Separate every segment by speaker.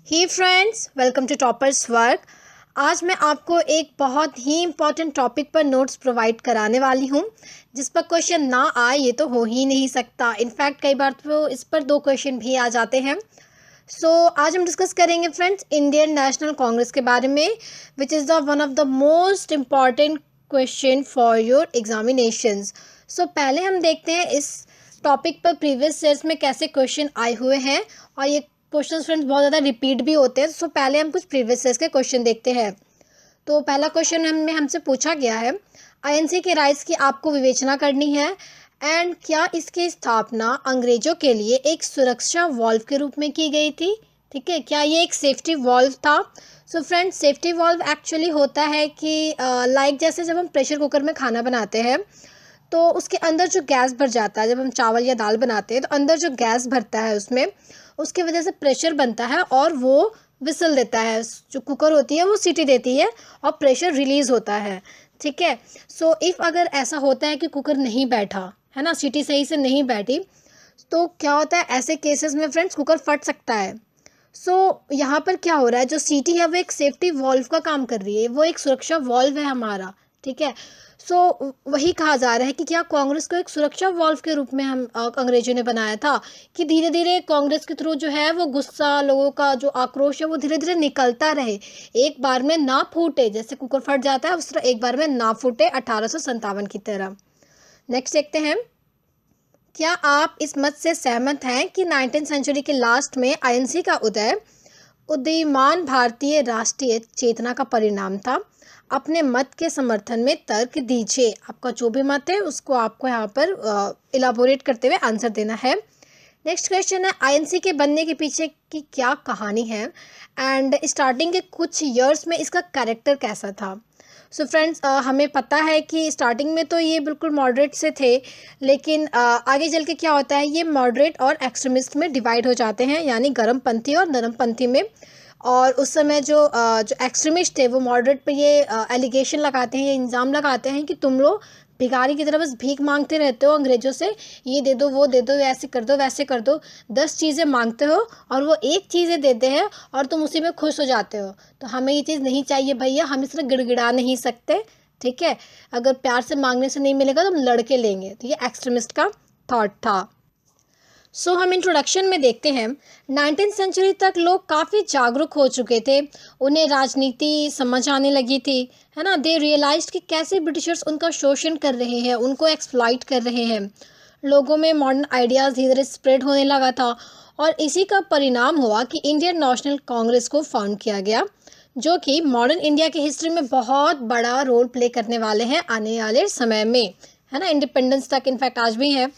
Speaker 1: Hey friends, welcome to toppers work. आज मैं आपको एक बहुत ही इम्पॉर्टेंट टॉपिक पर नोट्स प्रोवाइड कराने वाली हूँ, जिस पर क्वेश्चन ना आए ये तो हो ही नहीं सकता। इनफैक्ट कई बार तो इस पर 2 क्वेश्चन भी आ जाते हैं। आज हम डिस्कस करेंगे फ्रेंड्स इंडियन नेशनल कांग्रेस के बारे में, which is the one of the most important question for your examinations. पहले हम देखते हैं इस टॉपिक पर प्रीवियस ईयर्स में कैसे क्वेश्चन आए हुए हैं, और ये क्वेश्चन फ्रेंड्स बहुत ज़्यादा रिपीट भी होते हैं। पहले हम कुछ प्रीवियस ईयर्स के क्वेश्चन देखते हैं। तो पहला क्वेश्चन हमें हमसे पूछा गया है, आईएनसी के राइट्स की आपको विवेचना करनी है एंड क्या इसकी स्थापना अंग्रेजों के लिए एक सुरक्षा वॉल्व के रूप में की गई थी। ठीक है, क्या ये एक सेफ्टी वॉल्व था? फ्रेंड्स, सेफ्टी वॉल्व एक्चुअली होता है कि लाइक जैसे जब हम प्रेशर कुकर में खाना बनाते हैं तो उसके अंदर जो गैस भर जाता है, जब हम चावल या दाल बनाते हैं तो अंदर जो गैस भरता है उसमें, उसकी वजह से प्रेशर बनता है और वो विसल देता है। जो कुकर होती है वो सीटी देती है और प्रेशर रिलीज़ होता है। ठीक है, इफ़ अगर ऐसा होता है कि कुकर नहीं बैठा है ना, सीटी सही से नहीं बैठी, तो क्या होता है ऐसे केसेस में फ्रेंड्स, कुकर फट सकता है। यहाँ पर क्या हो रहा है, जो सीटी है वो एक सेफ्टी वॉल्व का काम कर रही है, वो एक सुरक्षा वॉल्व है हमारा। ठीक है, वही कहा जा रहा है कि क्या कांग्रेस को एक सुरक्षा वॉल्व के रूप में हम अंग्रेजों ने बनाया था, कि धीरे धीरे कांग्रेस के थ्रू जो है वो गुस्सा, लोगों का जो आक्रोश है वो धीरे धीरे निकलता रहे, एक बार में ना फूटे। जैसे कुकर फट जाता है उस तरह एक बार में ना फूटे, 1857 की तरह। नेक्स्ट देखते हैं, क्या आप इस मत से सहमत हैं कि 19th सेंचुरी के लास्ट में आईएनसी का उदय उदीयमान भारतीय राष्ट्रीय चेतना का परिणाम था? अपने मत के समर्थन में तर्क दीजिए। आपका जो भी मत है उसको आपको यहाँ पर इलाबोरेट करते हुए आंसर देना है। नेक्स्ट क्वेश्चन है, आईएनसी के बनने के पीछे की क्या कहानी है एंड स्टार्टिंग के कुछ ईयर्स में इसका कैरेक्टर कैसा था? फ्रेंड्स, हमें पता है कि स्टार्टिंग में तो ये बिल्कुल मॉडरेट से थे, लेकिन आगे चल के क्या होता है, ये मॉडरेट और एक्सट्रीमिस्ट में डिवाइड हो जाते हैं, यानी गर्मपंथी और नरमपंथी में। और उस समय जो एक्सट्रीमिस्ट थे वो मॉडरेट पे ये एलिगेशन लगाते हैं, ये इल्ज़ाम लगाते हैं कि तुम लोग भिखारी की तरह बस भीख मांगते रहते हो अंग्रेज़ों से, ये दे दो वो दे दो, ऐसे कर दो वैसे कर दो, 10 चीज़ें मांगते हो और वो एक चीज़ें देते हैं और तुम उसी में खुश हो जाते हो। तो हमें ये चीज़ नहीं चाहिए भैया, हम इस तरह गिड़गिड़ा नहीं सकते। ठीक है, अगर प्यार से मांगने से नहीं मिलेगा तो हम लड़के लेंगे। तो ये एक्सट्रीमिस्ट का थॉट था। हम इंट्रोडक्शन में देखते हैं, 19th सेंचुरी तक लोग काफ़ी जागरूक हो चुके थे, उन्हें राजनीति समझ आने लगी थी, है ना। दे रियलाइज्ड कि कैसे ब्रिटिशर्स उनका शोषण कर रहे हैं, उनको एक्सप्लॉइट कर रहे हैं। लोगों में मॉडर्न आइडियाज़ धीरे धीरे स्प्रेड होने लगा था, और इसी का परिणाम हुआ कि इंडियन नेशनल कांग्रेस को फाउंड किया गया, जो कि मॉडर्न इंडिया की हिस्ट्री में बहुत बड़ा रोल प्ले करने वाले हैं आने वाले समय में, है ना। इंडिपेंडेंस तक इनफैक्ट आज भी है।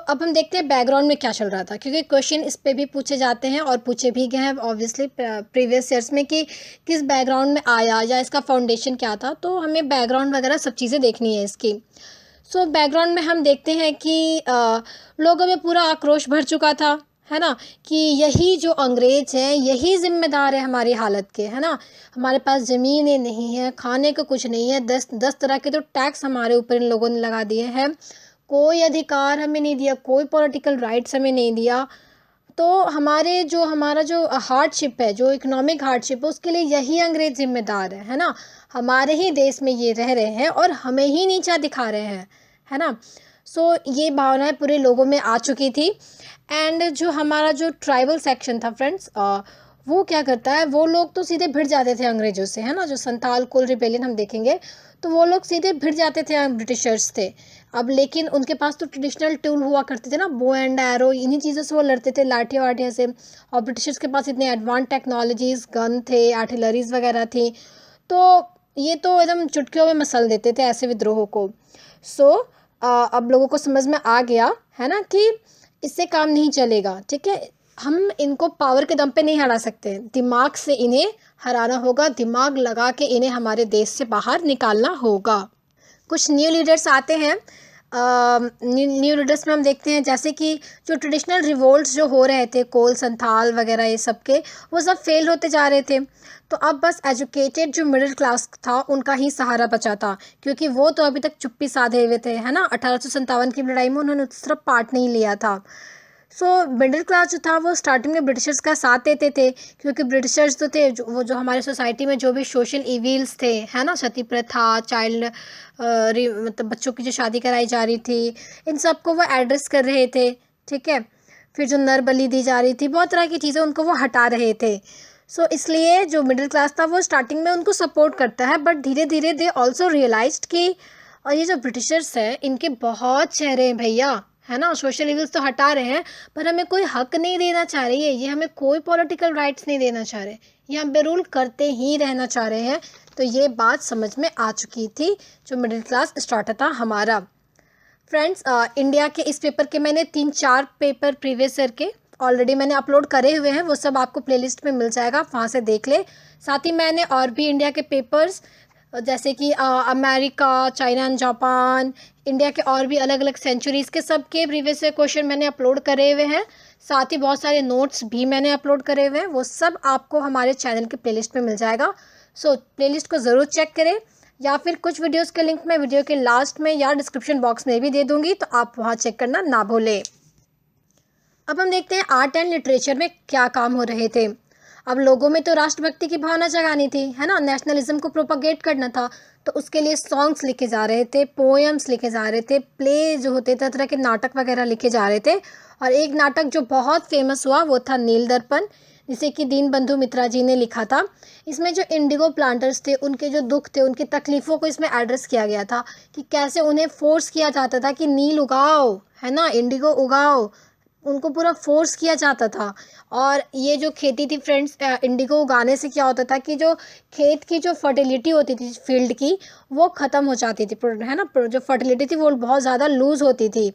Speaker 1: अब हम देखते हैं बैकग्राउंड में क्या चल रहा था, क्योंकि क्वेश्चन इस पे भी पूछे जाते हैं और पूछे भी गए हैं ऑब्वियसली प्रीवियस ईयर्स में, कि किस बैकग्राउंड में आया या इसका फाउंडेशन क्या था। तो हमें बैकग्राउंड वगैरह सब चीज़ें देखनी है इसकी। बैकग्राउंड में हम देखते हैं कि लोगों में पूरा आक्रोश भर चुका था, है ना, कि यही जो अंग्रेज हैं यही जिम्मेदार है हमारी हालत के, है ना। हमारे पास ज़मीनें नहीं है, खाने को कुछ नहीं है, 10 तरह के तो टैक्स हमारे ऊपर इन लोगों ने लगा दिए हैं, कोई अधिकार हमें नहीं दिया, कोई पॉलिटिकल राइट्स हमें नहीं दिया। तो हमारा जो हार्डशिप है, जो इकोनॉमिक हार्डशिप है, उसके लिए यही अंग्रेज जिम्मेदार है ना। हमारे ही देश में ये रह रहे हैं और हमें ही नीचा दिखा रहे हैं, है ना। ये भावनाएं पूरे लोगों में आ चुकी थी। एंड जो हमारा जो ट्राइबल सेक्शन था फ्रेंड्स, वो क्या करता है, वो लोग तो सीधे भिड़ जाते थे अंग्रेज़ों से, है ना। जो संथाल कुल रिबेलियन हम देखेंगे तो वो लोग सीधे भिड़ जाते थे, ब्रिटिशर्स थे। अब लेकिन उनके पास तो ट्रेडिशनल टूल हुआ करते थे ना, बो एंड एरो, इन्हीं चीज़ों से वो लड़ते थे, लाठियाँ वाठियाँ से। और ब्रिटिशर्स के पास इतने एडवांस टेक्नोलॉजीज़, गन थे, आर्टिलरीज वगैरह थी, तो ये तो एकदम चुटकियों में मसल देते थे ऐसे विद्रोहों को। अब लोगों को समझ में आ गया, है ना, कि इससे काम नहीं चलेगा। ठीक है, हम इनको पावर के दम पे नहीं हरा सकते, दिमाग से इन्हें हराना होगा, दिमाग लगा के इन्हें हमारे देश से बाहर निकालना होगा। कुछ न्यू लीडर्स आते हैं। न्यू लीडर्स में हम देखते हैं जैसे कि जो ट्रेडिशनल रिवोल्ट्स जो हो रहे थे, कोल संथाल वगैरह ये सब के, वो सब फेल होते जा रहे थे। तो अब बस एजुकेटेड जो मिडिल क्लास था उनका ही सहारा बचा था, क्योंकि वो तो अभी तक चुप्पी साधे हुए थे, है ना। 1857 की लड़ाई में उन्होंने उस तरफ पार्ट नहीं लिया था। सो मिडिल क्लास जो था वो स्टार्टिंग में ब्रिटिशर्स का साथ देते थे, क्योंकि ब्रिटिशर्स जो थे वो जो हमारे सोसाइटी में जो भी सोशल इविल्स थे, है ना, सती प्रथा, चाइल्ड मतलब बच्चों की जो शादी कराई जा रही थी, इन सब को वो एड्रेस कर रहे थे, ठीक है। फिर जो नर बलि दी जा रही थी, बहुत तरह की चीज़ें उनको वो हटा रहे थे। सो इसलिए जो मिडिल क्लास था वो स्टार्टिंग में उनको सपोर्ट करता है, बट धीरे धीरे दे ऑल्सो रियलाइज्ड कि और ये जो ब्रिटिशर्स हैं इनके बहुत चेहरे हैं भैया, है ना, सोशल इविल्स तो हटा रहे हैं पर हमें कोई हक नहीं देना चाह रही है, ये हमें कोई पॉलिटिकल राइट्स नहीं देना चाह रहे, ये हम पे रूल करते ही रहना चाह रहे हैं। तो ये बात समझ में आ चुकी थी जो मिडिल क्लास स्टार्टर था हमारा। फ्रेंड्स, इंडिया के इस पेपर के मैंने 3-4 पेपर प्रीवियस ईयर के ऑलरेडी मैंने अपलोड करे हुए हैं, वो सब आपको प्लेलिस्ट में मिल जाएगा, वहाँ से देख ले। साथ ही मैंने और भी इंडिया के पेपर्स जैसे कि America, China and Japan, India के और भी अलग अलग सेंचुरीज़ के सब के प्रीवियस ईयर क्वेश्चन मैंने अपलोड करे हुए हैं। साथ ही बहुत सारे नोट्स भी मैंने अपलोड करे हुए हैं, वो सब आपको हमारे चैनल के प्लेलिस्ट में मिल जाएगा। सो प्लेलिस्ट को ज़रूर चेक करें, या फिर कुछ वीडियोस के लिंक मैं वीडियो के लास्ट में या डिस्क्रिप्शन बॉक्स में भी दे दूंगी, तो आप वहाँ चेक करना ना भूलें। अब हम देखते हैं आर्ट एंड लिटरेचर में क्या काम हो रहे थे। अब लोगों में तो राष्ट्रभक्ति की भावना जगानी थी, है ना, नेशनलिज्म को प्रोपागेट करना था, तो उसके लिए सॉन्ग्स लिखे जा रहे थे, पोएम्स लिखे जा रहे थे, प्ले जो होते थे, तरह के नाटक वगैरह लिखे जा रहे थे। और एक नाटक जो बहुत फेमस हुआ वो था नील दर्पण, जिसे कि दीनबंधु मित्रा जी ने लिखा था। इसमें जो इंडिगो प्लांटर्स थे उनके जो दुख थे, उनकी तकलीफ़ों को इसमें एड्रेस किया गया था कि कैसे उन्हें फोर्स किया जाता था कि नील उगाओ, है ना, इंडिगो उगाओ, उनको पूरा फोर्स किया जाता था। और ये जो खेती थी फ्रेंड्स, इंडिगो उगाने से क्या होता था कि जो खेत की जो फर्टिलिटी होती थी फील्ड की, वो ख़त्म हो जाती थी, है ना, जो फर्टिलिटी थी वो बहुत ज़्यादा लूज़ होती थी।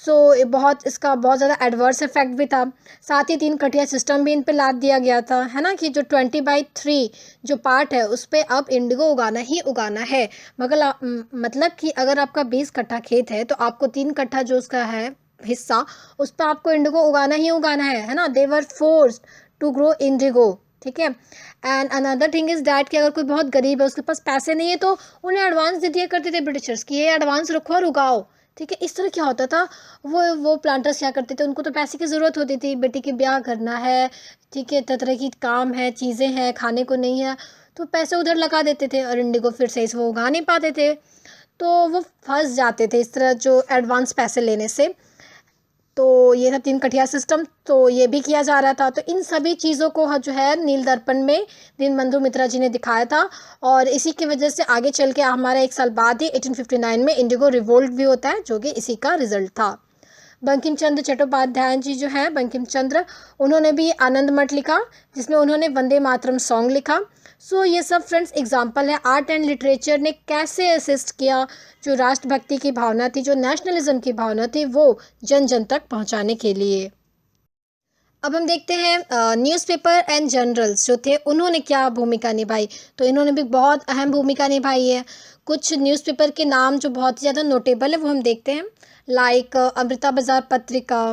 Speaker 1: सो इसका बहुत ज़्यादा एडवर्स इफेक्ट भी था। साथ ही 3 कटिया सिस्टम भी इन पे लाद दिया गया था, है ना, कि जो 20/3 जो पार्ट है उस पर अब इंडिगो उगाना ही उगाना है। मतलब कि अगर आपका 20 कट्ठा खेत है तो आपको 3 कट्ठा जो उसका है हिस्सा, उस पर आपको इंडिगो उगाना ही उगाना है ना। They were forced to grow indigo, ठीक है। And another thing is that कि अगर कोई बहुत गरीब है, उसके पास पैसे नहीं है, तो उन्हें एडवांस दे दिया करते थे ब्रिटिशर्स कि ये एडवांस रखो और उगाओ, ठीक है। इस तरह क्या होता था, वो प्लांटर्स क्या करते थे, उनको तो पैसे की ज़रूरत होती थी, बेटी की ब्याह करना है, ठीक है, तरह की काम है, चीज़ें हैं, खाने को नहीं है, तो पैसे उधर लगा देते थे और इंडिगो फिर से वो उगा नहीं पाते थे, तो वो फंस जाते थे इस तरह जो एडवांस पैसे लेने से। तो ये था 3 कटिया सिस्टम, तो ये भी किया जा रहा था। तो इन सभी चीज़ों को जो है नील दर्पण में दीनबंधु मित्रा जी ने दिखाया था, और इसी की वजह से आगे चल के हमारा 1 साल बाद ही 1859 में इंडिगो रिवोल्ट भी होता है, जो कि इसी का रिजल्ट था। बंकिम चंद्र चट्टोपाध्याय जी जो हैं, बंकिम चंद्र, उन्होंने भी आनंद मठ लिखा, जिसमें उन्होंने वंदे मातरम सॉन्ग लिखा। सो ये सब फ्रेंड्स एग्जांपल है आर्ट एंड लिटरेचर ने कैसे असिस्ट किया जो राष्ट्रभक्ति की भावना थी, जो नेशनलिज्म की भावना थी, वो जन जन तक पहुंचाने के लिए। अब हम देखते हैं न्यूज़पेपर एंड जर्नल्स जो थे उन्होंने क्या भूमिका निभाई। तो इन्होंने भी बहुत अहम भूमिका निभाई है। कुछ न्यूज़पेपर के नाम जो बहुत ही ज़्यादा नोटेबल है वो हम देखते हैं, like Amrita Bazar Patrika,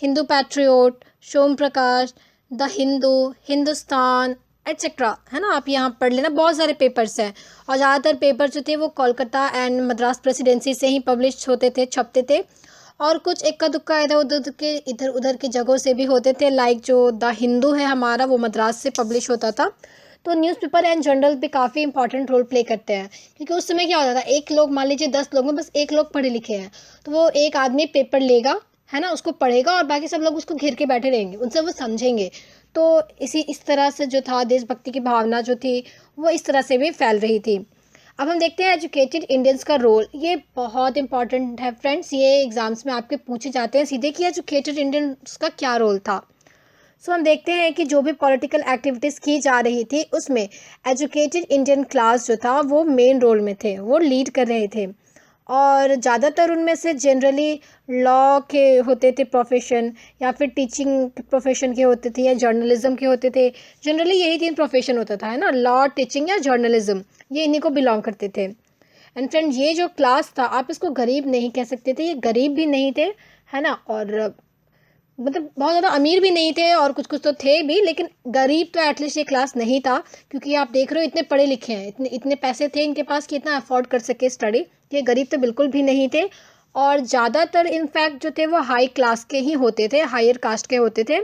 Speaker 1: Hindu Patriot, Som Prakash, the Hindu, Hindustan etcetera, है ना, आप यहाँ पढ़ लेना, बहुत सारे पेपर्स हैं। और ज़्यादातर पेपर जो थे वो कोलकाता एंड मद्रास प्रेसिडेंसी से ही पब्लिश होते थे, छपते थे। और कुछ इक्का दुक्का इधर उधर की जगहों से भी होते थे, लाइक जो द हिंदू है हमारा वो मद्रास से पब्लिश होता था। तो न्यूज़पेपर एंड जर्नल भी काफ़ी इंपॉर्टेंट रोल प्ले करते हैं, क्योंकि उस समय क्या होता था, एक लोग, मान लीजिए 10 लोग में बस एक लोग पढ़े लिखे हैं, तो वो एक आदमी पेपर लेगा, है ना, उसको पढ़ेगा और बाकी सब लोग उसको घेर के बैठे रहेंगे, उनसे वो समझेंगे। तो इस तरह से जो था देशभक्ति की भावना जो थी वो इस तरह से भी फैल रही थी। अब हम देखते हैं एजुकेटेड इंडियंस का रोल। ये बहुत इंपॉर्टेंट है फ्रेंड्स, ये एग्जाम्स में आपके पूछे जाते हैं सीधे कि एजुकेटेड इंडियंस का क्या रोल था। सो हम देखते हैं कि जो भी पॉलिटिकल एक्टिविटीज़ की जा रही थी उसमें एजुकेटेड इंडियन क्लास जो था वो मेन रोल में थे, वो लीड कर रहे थे। और ज़्यादातर उनमें से जनरली लॉ के होते थे प्रोफेशन, या फिर टीचिंग प्रोफेशन के होते थे, या जर्नलिज्म के होते थे। जनरली यही 3 प्रोफेशन होता था, है ना, लॉ, टीचिंग या जर्नलिज्म, ये इन्हीं को बिलोंग करते थे। एंड फ्रेंड, ये जो क्लास था आप इसको गरीब नहीं कह सकते थे, ये गरीब भी नहीं थे, है ना, और मतलब बहुत ज़्यादा अमीर भी नहीं थे, और कुछ कुछ तो थे भी, लेकिन गरीब तो एटलीस्ट ये क्लास नहीं था, क्योंकि आप देख रहे हो इतने पढ़े लिखे हैं, इतने इतने पैसे थे इनके पास कि इतना अफोर्ड कर सके स्टडी। ये गरीब तो बिल्कुल भी नहीं थे। और ज़्यादातर इनफैक्ट जो थे वो हाई क्लास के ही होते थे, हायर कास्ट के होते थे।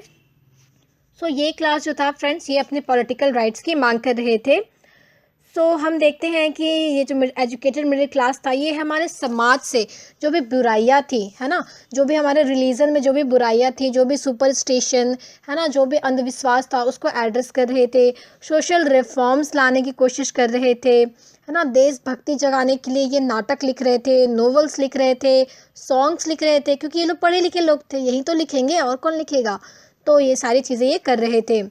Speaker 1: सो ये क्लास जो था फ्रेंड्स, ये अपने पॉलिटिकल राइट्स की मांग कर रहे थे। सो हम देखते हैं कि ये जो एजुकेटेड मिडिल क्लास था, ये हमारे समाज से जो भी बुराइयां थी, है ना, जो भी हमारे रिलीजन में जो भी बुराइयां थी, जो भी सुपरस्टिशन, है ना, जो भी अंधविश्वास था, उसको एड्रेस कर रहे थे। सोशल रिफॉर्म्स लाने की कोशिश कर रहे थे, है ना। देशभक्ति जगाने के लिए ये नाटक लिख रहे थे, नॉवेल्स लिख रहे थे, सॉन्ग्स लिख रहे थे, क्योंकि ये लोग पढ़े लिखे लोग थे, यही तो लिखेंगे, और कौन लिखेगा। तो ये सारी चीज़ें ये कर रहे थे।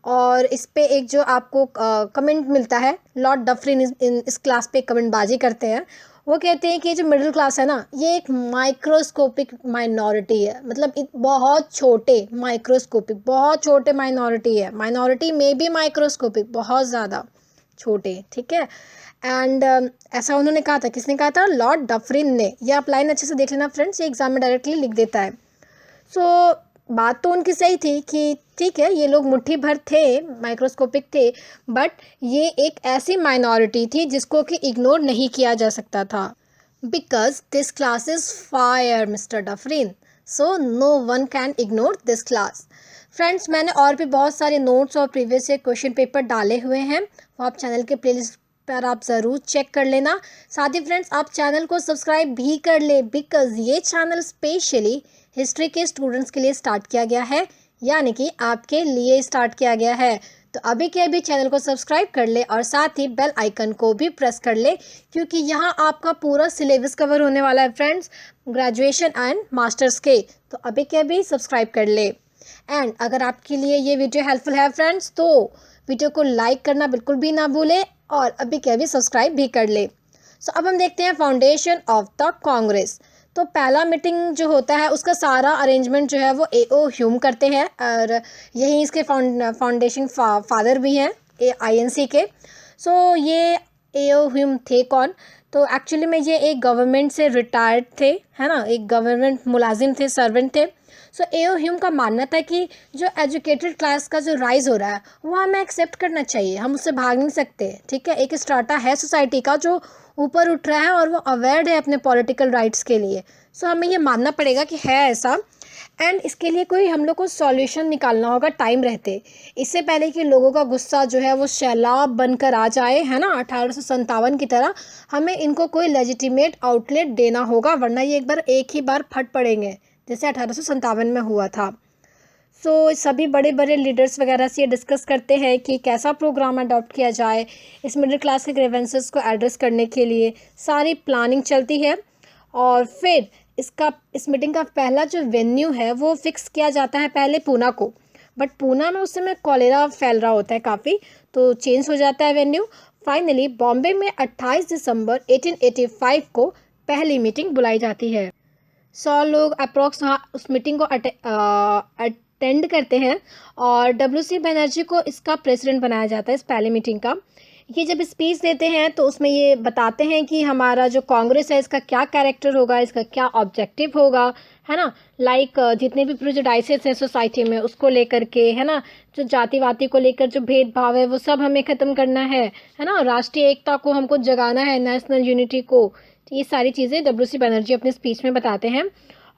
Speaker 1: और इस पे एक जो आपको कमेंट मिलता है, लॉर्ड डफरिन इस क्लास पे कमेंटबाजी करते हैं। वो कहते हैं कि जो मिडिल क्लास है ना, ये एक माइक्रोस्कोपिक माइनॉरिटी है, मतलब बहुत छोटे, माइक्रोस्कोपिक बहुत छोटे माइनॉरिटी है, माइनॉरिटी में भी माइक्रोस्कोपिक बहुत ज़्यादा छोटे, ठीक है। एंड ऐसा उन्होंने कहा था, किसने कहा था, लॉर्ड डफरिन ने। ये आप लाइन अच्छे से देख लेना फ्रेंड्स, ये एग्जाम में डायरेक्टली लिख देता है। सो बात तो उनकी सही थी कि ठीक है, ये लोग मुट्ठी भर थे, माइक्रोस्कोपिक थे, बट ये एक ऐसी माइनॉरिटी थी जिसको कि इग्नोर नहीं किया जा सकता था। Because this class is fire mister Dufferin, so no one can ignore this class. Friends, मैंने और भी बहुत सारे नोट्स और प्रीवियस ईयर क्वेश्चन पेपर डाले हुए हैं, वो आप चैनल के प्लेलिस्ट पर आप ज़रूर चेक कर लेना। साथ ही फ्रेंड्स, आप चैनल को सब्सक्राइब भी कर ले, बिकॉज ये चैनल स्पेशली हिस्ट्री के स्टूडेंट्स के लिए स्टार्ट किया गया है, यानी कि आपके लिए स्टार्ट किया गया है। तो अभी के अभी चैनल को सब्सक्राइब कर ले और साथ ही बेल आइकन को भी प्रेस कर ले, क्योंकि यहाँ आपका पूरा सिलेबस कवर होने वाला है फ्रेंड्स, ग्रेजुएशन एंड मास्टर्स के। तो अभी के अभी सब्सक्राइब कर ले। एंड अगर आपके लिए ये वीडियो हेल्पफुल है फ्रेंड्स, तो वीडियो को लाइक करना बिल्कुल भी ना भूले और अभी के अभी सब्सक्राइब भी कर ले। सो अब हम देखते हैं फाउंडेशन ऑफ द कांग्रेस। तो पहला मीटिंग जो होता है, उसका सारा अरेंजमेंट जो है वो ए.ओ. ह्यूम करते हैं, और यही इसके फाउंडेशन फादर भी हैं INC के। सो ये ए.ओ. ह्यूम थे कौन, तो एक्चुअली में ये एक गवर्नमेंट से रिटायर्ड थे, है ना, एक गवर्नमेंट मुलाजिम थे, सर्वेंट थे। सो ए.ओ. ह्यूम का मानना था कि जो एजुकेटेड क्लास का जो राइज हो रहा है वो हमें एक्सेप्ट करना चाहिए, हम उससे भाग नहीं सकते, ठीक है। एक स्ट्राटा है सोसाइटी का जो ऊपर उठ रहा है और वो अवेयर है अपने पॉलिटिकल राइट्स के लिए। सो हमें ये मानना पड़ेगा कि है ऐसा, एंड इसके लिए कोई हम लोग को सॉल्यूशन निकालना होगा टाइम रहते, इससे पहले कि लोगों का गुस्सा जो है वो सैलाब बनकर आ जाए, है ना, 1857 की तरह। हमें इनको कोई लेजिटिमेट आउटलेट देना होगा, वरना ये एक ही बार फट पड़ेंगे, जैसे 1857 में हुआ था। सो सभी बड़े बड़े लीडर्स वगैरह से ये डिस्कस करते हैं कि कैसा प्रोग्राम अडॉप्ट किया जाए इस मिडिल क्लास के ग्रीवेंसेस को एड्रेस करने के लिए। सारी प्लानिंग चलती है और फिर इस मीटिंग का पहला जो वेन्यू है वो फिक्स किया जाता है पहले पूना को, बट पूना में उस समय कॉलेरा फैल रहा होता है काफ़ी, तो चेंज हो जाता है वेन्यू। फाइनली बॉम्बे में 28 दिसंबर 1885 को पहली मीटिंग बुलाई जाती है। 100 लोग अप्रोक्स उस मीटिंग को अटेंड करते हैं और WC बनर्जी को इसका प्रेसिडेंट बनाया जाता है इस पहले मीटिंग का। ये जब स्पीच देते हैं तो उसमें ये बताते हैं कि हमारा जो कांग्रेस है इसका क्या कैरेक्टर होगा, इसका क्या ऑब्जेक्टिव होगा, है ना। लाइक जितने भी प्रेजुडाइसेस हैं सोसाइटी में उसको लेकर के, है ना, जो जातिवादी को लेकर जो भेदभाव है वो सब हमें ख़त्म करना है ना, राष्ट्रीय एकता को हमको जगाना है, नेशनल यूनिटी को। तो ये सारी चीज़ें WC बनर्जी अपने स्पीच में बताते हैं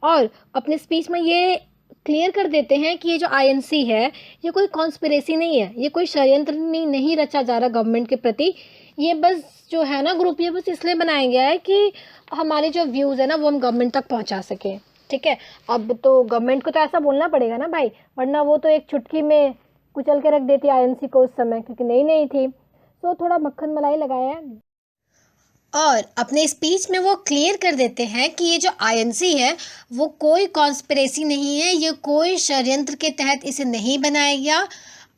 Speaker 1: और अपने स्पीच में ये क्लियर कर देते हैं कि ये जो INC है ये कोई कॉन्स्पिरेसी नहीं है, ये कोई षड्यंत्र नहीं रचा जा रहा गवर्नमेंट के प्रति। ये बस जो है ना ग्रुप, ये बस इसलिए बनाया गया है कि हमारे जो व्यूज़ है ना वो हम गवर्नमेंट तक पहुंचा सकें, ठीक है। अब तो गवर्नमेंट को तो ऐसा बोलना पड़ेगा ना भाई, वरना वो तो एक चुटकी में कुचल के रख देती INC को उस समय, क्योंकि नई थी। तो थोड़ा मक्खन मलाई लगाया है और अपने स्पीच में वो क्लियर कर देते हैं कि ये जो INC है वो कोई कॉन्स्पिरेसी नहीं है, ये कोई षड्यंत्र के तहत इसे नहीं बनाया गया।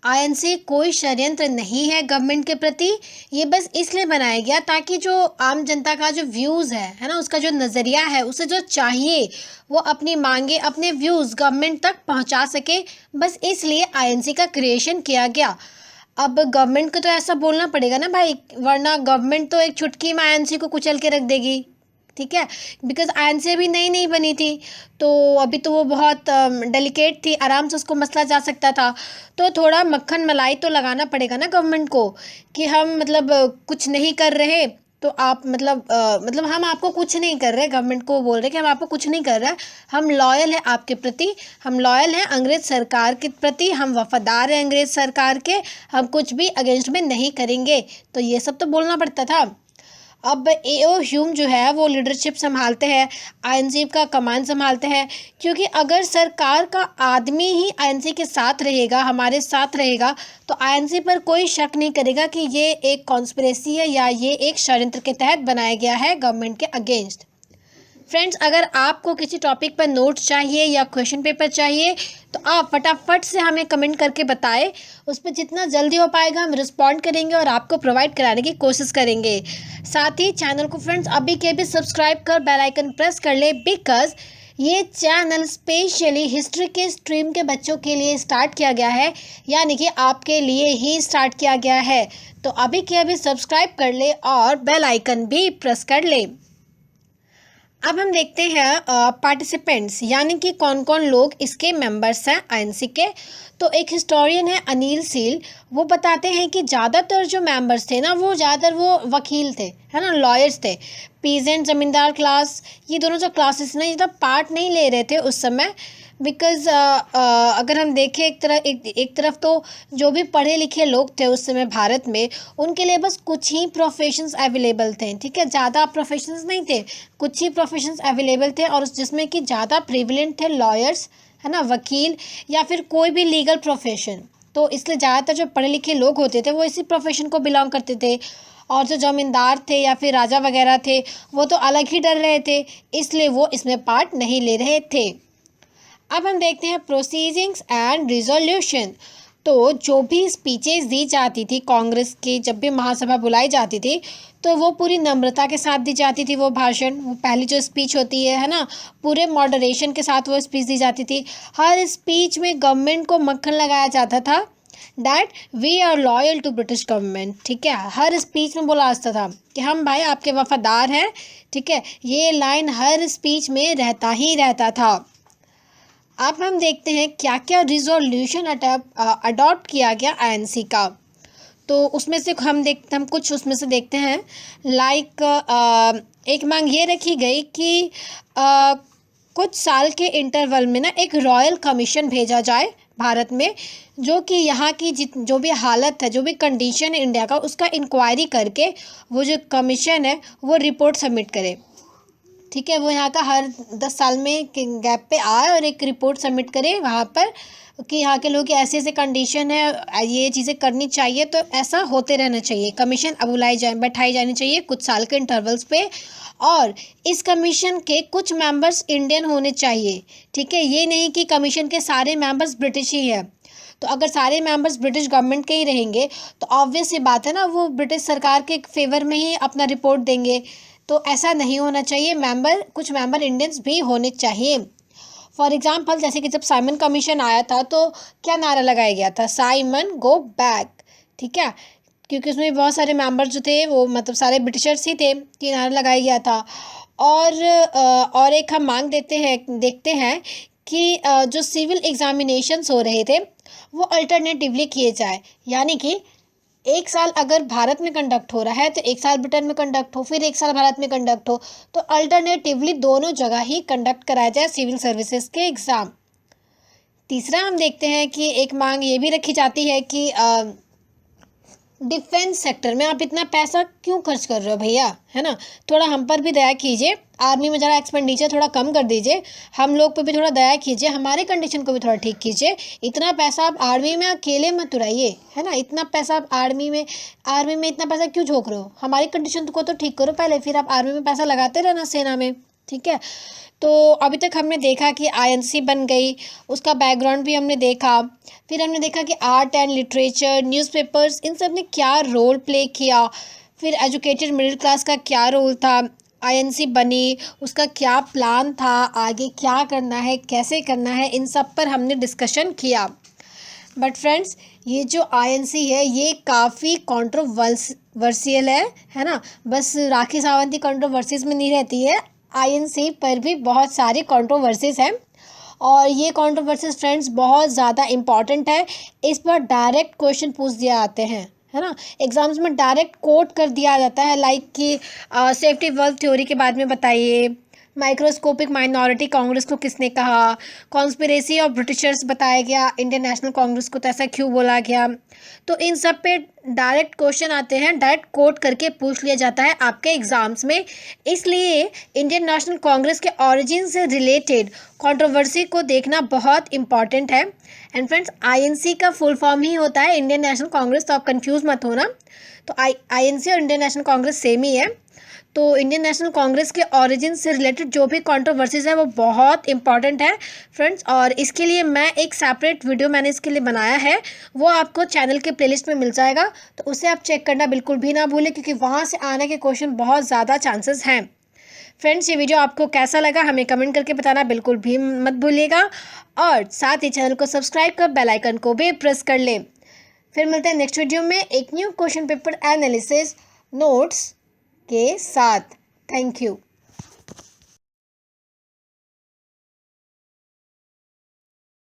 Speaker 1: INC कोई षड्यंत्र नहीं है गवर्नमेंट के प्रति, ये बस इसलिए बनाया गया ताकि जो आम जनता का जो व्यूज़ है ना, उसका जो नज़रिया है, उसे जो चाहिए वो अपनी मांगे, अपने व्यूज़ गवर्नमेंट तक पहुंचा सके, बस इसलिए INC का क्रिएशन किया गया। अब गवर्नमेंट को तो ऐसा बोलना पड़ेगा ना भाई, वरना गवर्नमेंट तो एक चुटकी में INC को कुचल के रख देगी, ठीक है। बिकॉज INC अभी नई बनी थी, तो अभी तो वो बहुत डेलिकेट थी, आराम से उसको मसला जा सकता था। तो थोड़ा मक्खन मलाई तो लगाना पड़ेगा ना गवर्नमेंट को कि हम मतलब कुछ नहीं कर रहे तो आप मतलब हम आपको कुछ नहीं कर रहे, गवर्नमेंट को बोल रहे कि हम आपको कुछ नहीं कर रहे, हम लॉयल हैं आपके प्रति, हम लॉयल हैं अंग्रेज़ सरकार के प्रति, हम वफादार हैं अंग्रेज़ सरकार के, हम कुछ भी अगेंस्ट में नहीं करेंगे। तो ये सब तो बोलना पड़ता था। अब एओ ह्यूम जो है वो लीडरशिप संभालते हैं, आईएनसी का कमान संभालते हैं, क्योंकि अगर सरकार का आदमी ही आईएनसी के साथ रहेगा, हमारे साथ रहेगा, तो आईएनसी पर कोई शक नहीं करेगा कि ये एक कॉन्स्पिरेसी है या ये एक षड्यंत्र के तहत बनाया गया है गवर्नमेंट के अगेंस्ट। फ्रेंड्स, अगर आपको किसी टॉपिक पर नोट्स चाहिए या क्वेश्चन पेपर चाहिए तो आप फटाफट से हमें कमेंट करके बताएं, उस पर जितना जल्दी हो पाएगा हम रिस्पॉन्ड करेंगे और आपको प्रोवाइड कराने की कोशिश करेंगे। साथ ही चैनल को फ्रेंड्स अभी के भी सब्सक्राइब कर बेल आइकन प्रेस कर ले, बिकॉज ये चैनल स्पेशली हिस्ट्री के स्ट्रीम के बच्चों के लिए स्टार्ट किया गया है, यानी कि आपके लिए ही स्टार्ट किया गया है। तो अभी के अभी सब्सक्राइब कर ले और बेल आइकन भी प्रेस कर ले। अब हम देखते हैं पार्टिसिपेंट्स, यानी कि कौन कौन लोग इसके मेंबर्स हैं आईएनसी के। तो एक हिस्टोरियन है अनिल सील, वो बताते हैं कि ज़्यादातर जो मेंबर्स थे ना वो ज़्यादातर वो वकील थे, है ना, लॉयर्स थे। पीजेंट ज़मींदार क्लास, ये दोनों जो क्लासेस ना ये तो पार्ट नहीं ले रहे थे उस समय, बिकॉज़ अगर हम देखें एक तरफ तो जो भी पढ़े लिखे लोग थे उस समय भारत में, उनके लिए बस कुछ ही प्रोफेशंस अवेलेबल थे, ठीक है, ज़्यादा प्रोफेशंस नहीं थे, कुछ ही प्रोफेशंस अवेलेबल थे, और जिसमें कि ज़्यादा प्रिविलेंट थे लॉयर्स, है ना, वकील या फिर कोई भी लीगल प्रोफेशन। तो इसलिए ज़्यादातर जो पढ़े लिखे लोग होते थे वो इसी प्रोफेशन को बिलोंग करते थे, और जो जमींदार थे या फिर राजा वगैरह थे वो तो अलग ही डर रहे थे, इसलिए वो इसमें पार्ट नहीं ले रहे थे। अब हम देखते हैं प्रोसीडिंग्स एंड रिजोल्यूशन। तो जो भी स्पीचेस दी जाती थी कांग्रेस की, जब भी महासभा बुलाई जाती थी तो वो पूरी नम्रता के साथ दी जाती थी। वो भाषण, वो पहली जो स्पीच होती है ना, पूरे मॉडरेशन के साथ वो स्पीच दी जाती थी। हर स्पीच में गवर्नमेंट को मक्खन लगाया जाता था, that we are loyal to British government, ठीक है, हर स्पीच में बोला जाता था कि हम भाई आपके वफादार हैं, ठीक है, ये लाइन हर स्पीच में रहता ही रहता था। अब हम देखते हैं क्या क्या रिजोल्यूशन अडॉप्ट किया गया आईएनसी का। तो उसमें से हम कुछ उसमें से देखते हैं। लाइक एक मांग ये रखी गई कि कुछ साल के इंटरवल में ना एक रॉयल कमीशन भेजा जाए भारत में, जो कि यहाँ की जो भी हालत है, जो भी कंडीशन है इंडिया का, उसका इंक्वायरी करके वो जो कमीशन है वो रिपोर्ट सबमिट करे, ठीक है, वो यहाँ का हर 10 साल में गैप पे आए और एक रिपोर्ट सबमिट करे वहाँ पर कि यहाँ के लोग की ऐसे ऐसे कंडीशन है, ये चीज़ें करनी चाहिए, तो ऐसा होते रहना चाहिए। कमीशन अब बैठाई जानी चाहिए कुछ साल के इंटरवल्स पे, और इस कमीशन के कुछ मेंबर्स इंडियन होने चाहिए, ठीक है, ये नहीं कि कमीशन के सारे मेंबर्स ब्रिटिश ही हैं। तो अगर सारे मेंबर्स ब्रिटिश गवर्नमेंट के ही रहेंगे तो ऑब्वियस सी बात है ना, वो ब्रिटिश सरकार के फेवर में ही अपना रिपोर्ट देंगे। तो ऐसा नहीं होना चाहिए, कुछ मेंबर इंडियंस भी होने चाहिए। फॉर एग्जांपल जैसे कि जब साइमन कमीशन आया था तो क्या नारा लगाया गया था, साइमन गो बैक, ठीक है, क्योंकि उसमें बहुत सारे मेंबर्स जो थे वो मतलब सारे ब्रिटिशर्स ही थे, कि नारा लगाया गया था। और एक हम देखते हैं कि जो सिविल एग्जामिनेशंस हो रहे थे वो अल्टरनेटिवली किए जाए, यानी कि एक साल अगर भारत में कंडक्ट हो रहा है तो एक साल ब्रिटेन में कंडक्ट हो, फिर एक साल भारत में कंडक्ट हो, तो अल्टरनेटिवली दोनों जगह ही कंडक्ट कराया जाए सिविल सर्विसेज के एग्ज़ाम। तीसरा हम देखते हैं कि एक मांग ये भी रखी जाती है कि डिफेंस सेक्टर में आप इतना पैसा क्यों खर्च कर रहे हो भैया, है ना, थोड़ा हम पर भी दया कीजिए, आर्मी में ज़रा एक्सपेंडिचर थोड़ा कम कर दीजिए, हम लोग पे भी थोड़ा दया कीजिए, हमारे कंडीशन को भी थोड़ा ठीक कीजिए। इतना पैसा आप आर्मी में अकेले मत उड़ाइए, है ना, इतना पैसा आप आर्मी में इतना पैसा क्यों झोंक रहे हो, हमारी कंडीशन को तो ठीक करो पहले, फिर आप आर्मी में पैसा लगाते रहना सेना में, ठीक है। तो अभी तक हमने देखा कि आईएनसी बन गई, उसका बैकग्राउंड भी हमने देखा, फिर हमने देखा कि आर्ट एंड लिटरेचर, न्यूज़पेपर्स, इन सब ने क्या रोल प्ले किया, फिर एजुकेटेड मिडिल क्लास का क्या रोल था, आईएनसी बनी, उसका क्या प्लान था, आगे क्या करना है, कैसे करना है, इन सब पर हमने डिस्कशन किया। बट फ्रेंड्स, ये जो आईएनसी है ये काफ़ी कंट्रोवर्शियल है ना, बस राखी सावंत कंट्रोवर्सीज में नहीं रहती है, आईएनसी पर भी बहुत सारी कंट्रोवर्सीज हैं, और ये कंट्रोवर्सीज फ्रेंड्स बहुत ज़्यादा इम्पॉर्टेंट है, इस पर डायरेक्ट क्वेश्चन पूछ दिए जाते हैं, है ना। एग्जाम्स में डायरेक्ट कोट कर दिया जाता है, लाइक कि सेफ्टी वर्क थ्योरी के बारे में बताइए, माइक्रोस्कोपिक माइनॉरिटी कांग्रेस को किसने कहा, कॉन्स्पिरेसी ऑफ ब्रिटिशर्स बताया गया, इंडियन नेशनल कांग्रेस को तो ऐसा क्यों बोला गया। तो इन सब पे डायरेक्ट क्वेश्चन आते हैं, डायरेक्ट कोट करके पूछ लिया जाता है आपके एग्जाम्स में। इसलिए इंडियन नेशनल कांग्रेस के ओरिजिन से रिलेटेड कंट्रोवर्सी को देखना बहुत इंपॉर्टेंट है। एंड फ्रेंड्स, आईएनसी का फुल फॉर्म ही होता है इंडियन नेशनल कांग्रेस, तो आप कंफ्यूज मत होना। तो आईएनसी और इंडियन नेशनल कांग्रेस सेम ही है। तो इंडियन नेशनल कांग्रेस के ओरिजिन से रिलेटेड जो भी कंट्रोवर्सीज है वो बहुत इंपॉर्टेंट है फ्रेंड्स। और इसके लिए मैं एक सेपरेट वीडियो मैंने इसके लिए बनाया है, वो आपको चैनल के प्लेलिस्ट में मिल जाएगा, तो उसे आप चेक करना बिल्कुल भी ना भूलें, क्योंकि वहाँ से आने के क्वेश्चन बहुत ज़्यादा चांसेस हैं। फ्रेंड्स, ये वीडियो आपको कैसा लगा हमें कमेंट करके बताना बिल्कुल भी मत भूलिएगा, और साथ ही चैनल को सब्सक्राइब कर बेल आइकन को भी प्रेस कर लें। फिर मिलते हैं नेक्स्ट वीडियो में एक new question paper analysis notes के साथ। Thank you.